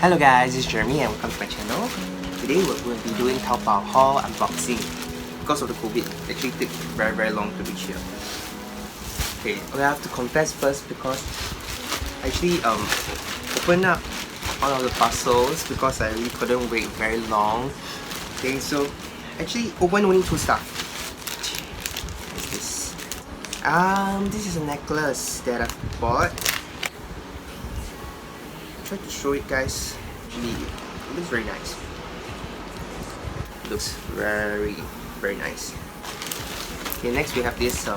Hello guys, it's Jeremy and welcome to my channel. Today we're going to be doing TaoBao Haul unboxing. Because of the COVID, it actually took very long to reach here. Okay, I have to confess first because I actually opened up one of the parcels because I really couldn't wait very long. Okay, so actually opened only two stuff. What's this? This is a necklace that I bought. Try to show it guys. Actually, it looks very nice. It looks very nice. Okay, next we have this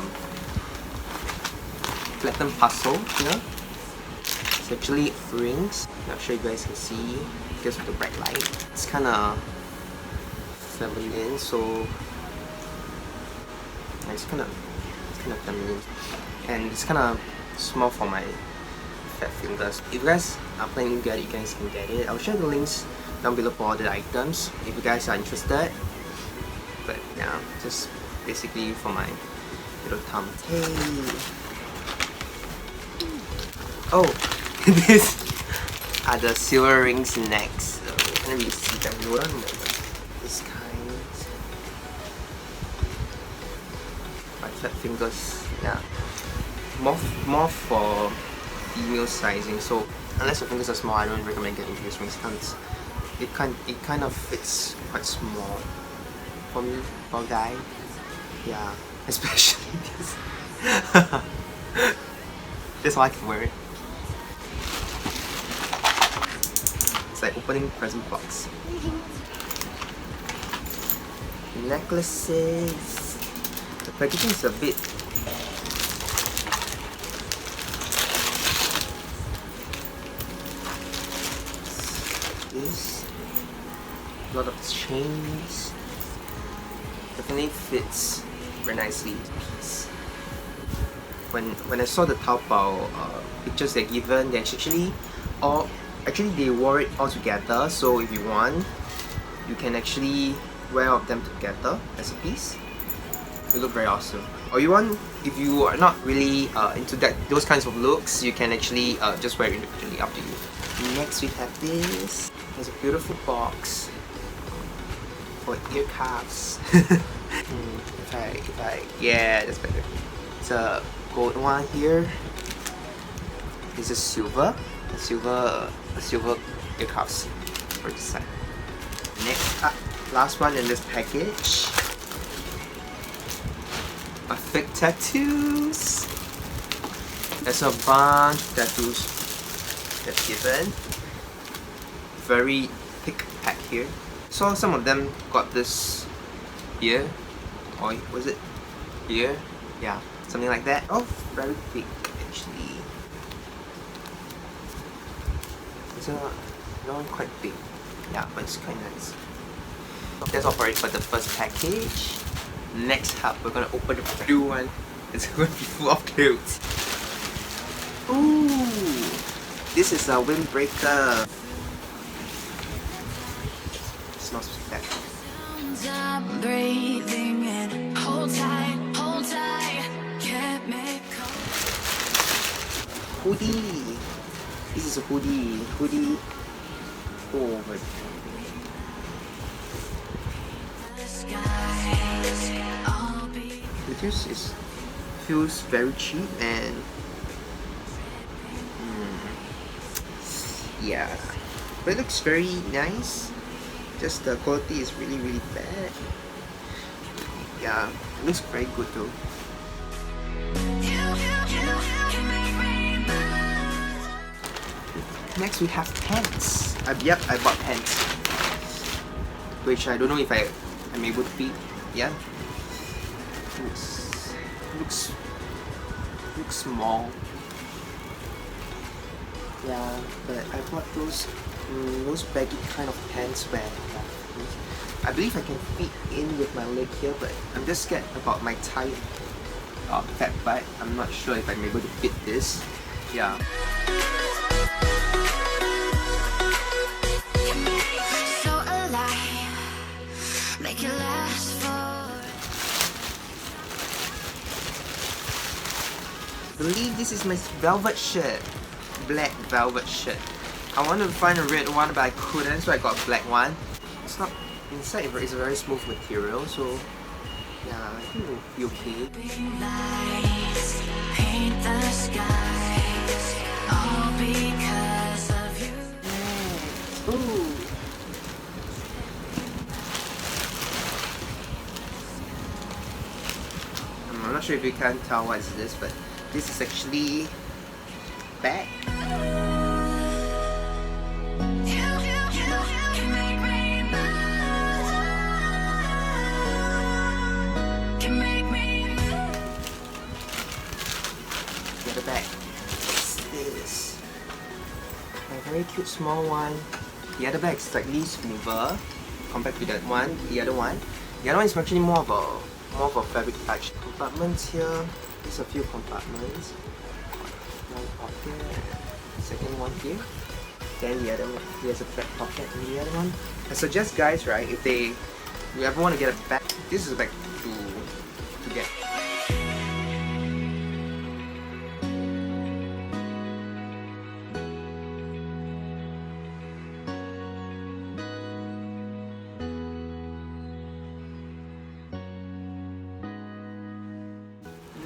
flattened parcel here. It's actually rings. Not sure you guys can see because of the bright light. It's kind of feminine, so it's kind of feminine, and it's kind of small for my fat fingers. If you guys are planning to get it, you guys can get it. I'll share the links down below for all the items if you guys are interested. But yeah, just basically for my little thumb. Hey! Oh! These are the silver rings next. So you can't really see them. Hold on a moment. This kind. My fat fingers, yeah. More for female sizing, so unless your fingers are small, I don't recommend getting these rings. It kind of fits quite small for me, for a guy. Yeah, especially this. That's why I can wear it. It's like opening present box. Necklaces. The packaging is a bit. A lot of chains. Definitely fits very nicely into piece. When I saw the Taobao pictures they're given, they actually they wore it all together. So if you want, you can actually wear all of them together as a piece. They look very awesome. Or you want, if you are not really into those kinds of looks, you can actually just wear it individually, up to you. Next we have this. There's a beautiful box for ear cuffs. Yeah, that's better. It's a gold one here. This is silver ear cuffs for this side. Next up, last one in this package. A fake tattoos. There's a bunch of tattoos that's given. Very thick pack here. So some of them got this here, or was it here? Yeah, something like that. Oh, very big actually. It's not quite big. Yeah, but it's quite nice. That's all for it for the first package. Next up, we're gonna open the blue one. It's going to be full of clothes. Ooh, this is a windbreaker. Smells bad. Hoodie. This is a hoodie. Oh my. This feels very cheap and yeah, but it looks very nice. Just the quality is really bad. Yeah, it looks very good though. Next we have pants. Yep, I bought pants, which I don't know if I'm able to fit. Yeah, looks small. Yeah, but I bought those baggy kind of pants where I believe I can fit in with my leg here, but I'm just scared about my tight fat butt. I'm not sure if I'm able to fit this. Yeah. I believe this is my velvet shirt. Black velvet shirt. I wanted to find a red one, but I couldn't, so I got a black one. It's not inside. It's a very smooth material, so yeah, I think it'll be okay. Paint the skies, all because of you. Ooh. I'm not sure if you can tell what is this, but this is actually bag. The bag. What's this? A very cute small one. The other bag is slightly smoother compared to that one. The other one is actually more of a fabric touch. Compartments here. There's a few compartments. One pocket. Second one here. Then the other one. There's a back pocket in the other one. I suggest guys, right, if you ever want to get a bag, this is a bag to get.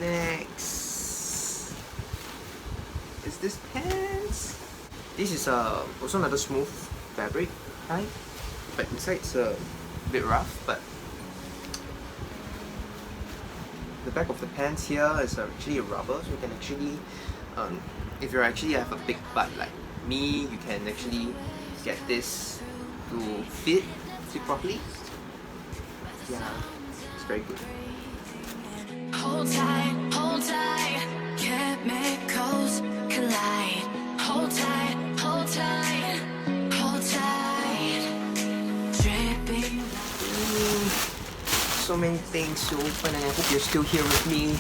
Next is this pants. This is also another smooth fabric type, but inside it's a bit rough. But the back of the pants here is actually a rubber, so you can actually, if you actually have a big butt like me, you can actually get this to fit properly. Yeah, it's very good. Hold tight, chemicals collide. Hold tight, dripping. So many things to open, and I hope you're still here with me.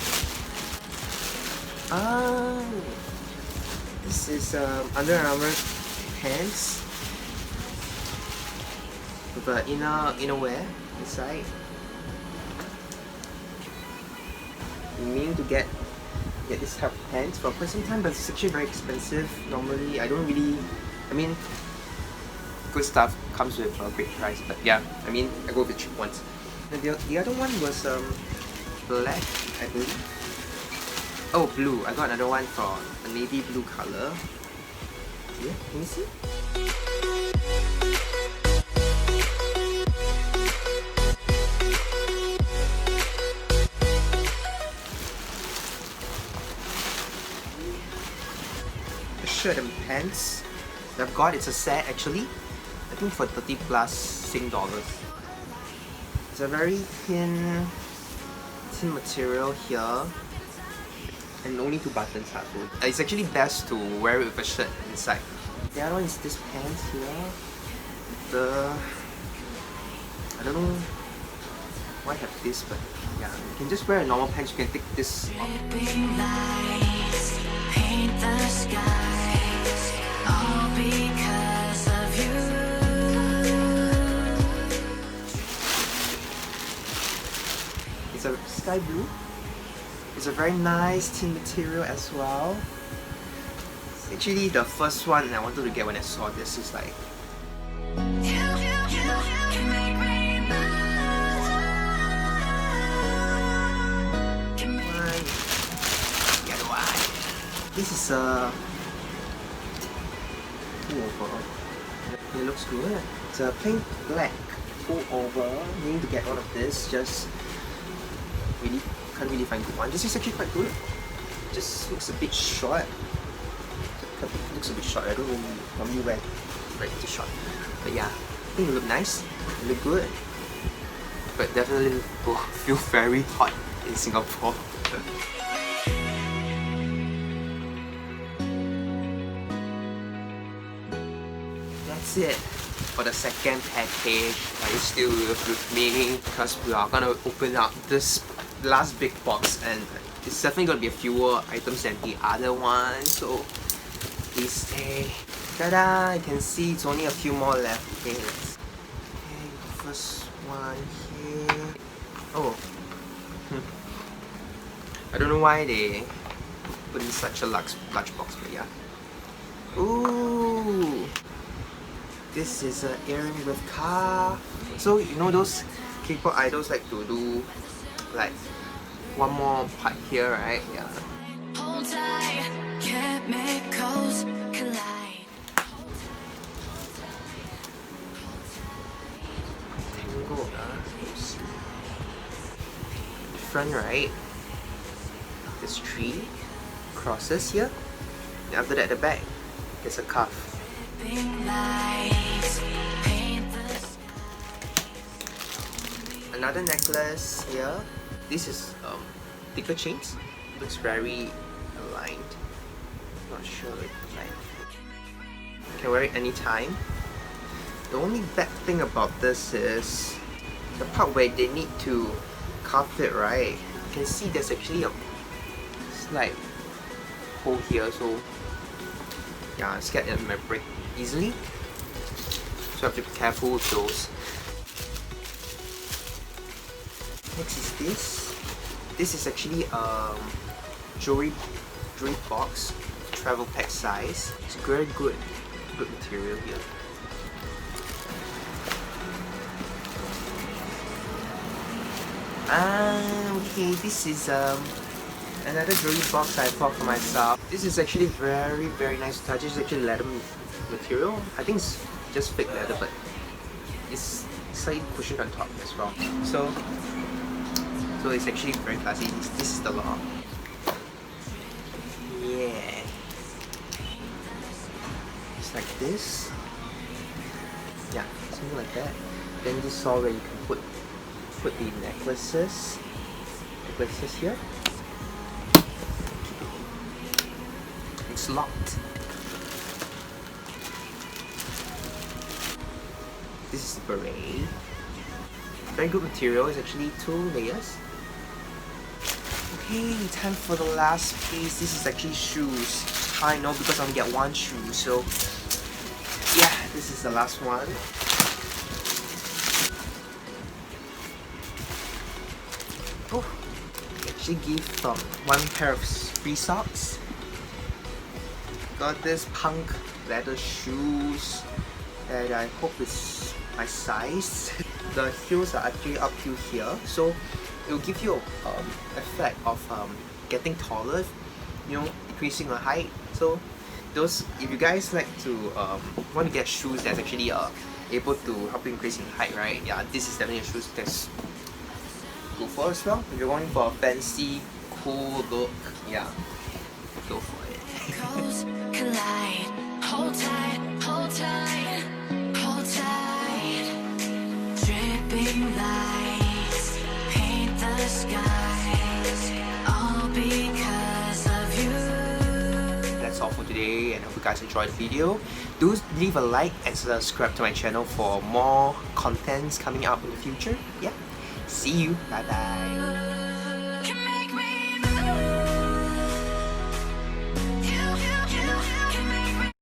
This is Under Armour pants with inner wear inside. Meaning to get this type of pants for quite some time, but it's actually very expensive. Normally, I mean, good stuff comes with a great price, but yeah, I mean, I go with the cheap ones. And the other one was black, I believe. Oh, blue. I got another one for a navy blue color. Yeah, can you see? Shirt and pants that I've got, it's a set actually, I think for 30 plus Sing dollars. It's a very thin material here, and only 2 buttons are full. It's actually best to wear it with a shirt inside. The other one is this pants here. I don't know why I have this, but yeah, you can just wear a normal pants. You can take this off. Paint the skies, all because of you. It's a sky blue. It's a very nice thin material as well. It's actually the first one I wanted to get when I saw this. It's like this is a pullover. It looks good. It's a plain black pullover. Needing to get one of this, just really can't really find good one. This is actually quite good. Just looks a bit short. It looks a bit short. I don't really normally wear very too short. But yeah, I think it look nice. It look good. But definitely will feel very hot in Singapore. That's it for the second package. Are you still with me? Because we are gonna open up this last big box, and it's definitely gonna be a fewer items than the other one. So please stay. Ta-da! You can see it's only a few more left. Okay, the first one here. Oh. I don't know why they put in such a large box, but yeah. Ooh, this is an earring with car. So you know those K-pop idols like to do like one more part here, right? Yeah. Hold tight, chemicals collide. Tangled, oops. Front right. There's 3 crosses here. And after that, the back, there's a cuff. Another necklace here. This is thicker chains. Looks very aligned. Not sure if like can wear it anytime. The only bad thing about this is the part where they need to cuff it, right? You can see there's actually a slight hole here, so yeah, I'm scared it might break easily. So I have to be careful with those. Next is this. This is actually jewelry box, travel pack size. It's very good material here. Okay, this is another jewelry box I bought for myself. This is actually very nice touch. It's actually leather material. I think it's just fake leather, but it's slightly cushioned on top as well. So it's actually very classy. This is the lock. Yeah. It's like this. Yeah, something like that. Then this is all where you can put the necklaces here. It's locked. This is the Barrette. Very good material. It's actually 2 layers. Okay, time for the last piece. This is actually shoes. I know because I only get 1 shoe, so yeah, this is the last one. Oh, I actually give 1 pair of free socks. Got this punk leather shoes that I hope is my size. The heels are actually up to here, so it will give you a effect of getting taller, you know, increasing your height. So those, if you guys like to want to get shoes that's actually able to help you increase in height, right? Yeah, this is definitely a shoes that's good for as well. If you're going for a fancy, cool look, yeah, go for it. Collide. Hold tight, hold tight, hold tight. Dripping lights paint the skies, all because of you. That's all for today, and I hope you guys enjoyed the video. Do leave a like and subscribe to my channel for more contents coming out in the future. Yeah, see you. Bye bye.